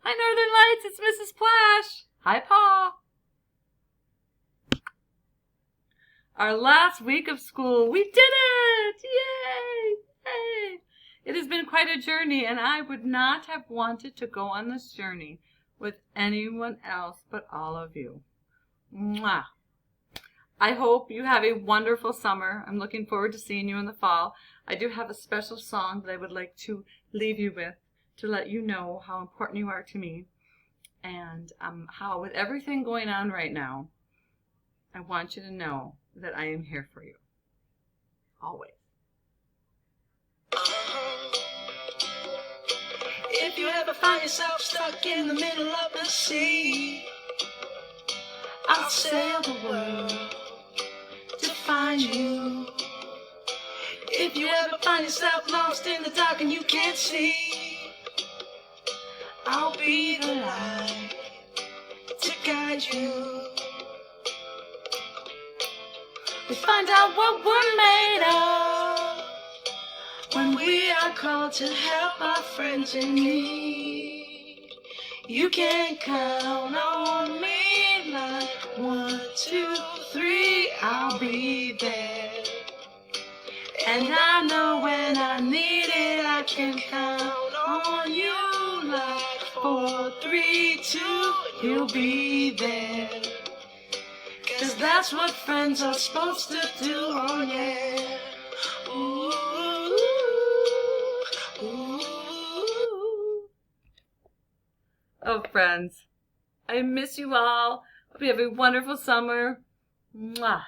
Hi, Northern Lights. It's Mrs. Plash. Hi, Pa. Our last week of school. We did it! Yay! Yay! It has been quite a journey, and I would not have wanted to go on this journey with anyone else but all of you. Mwah! I hope you have a wonderful summer. I'm looking forward to seeing you in the fall. I do have a special song that I would like to leave you with to let you know how important you are to me and how with everything going on right now, I want you to know that I am here for you. Always. If you ever find yourself stuck in the middle of the sea, I'll sail the world to find you. If you ever find yourself lost in the dark and you can't see, I'll be the light to guide you. We find out what we're made of when we are called to help our friends in need. You can count on me like 1, 2, 3, I'll be there. And I know when I need it, I can count on you like 4, 3, 2, you'll be there. 'Cause that's what friends are supposed to do, oh yeah. Ooh, ooh. Oh, friends, I miss you all. Hope you have a wonderful summer. Mwah.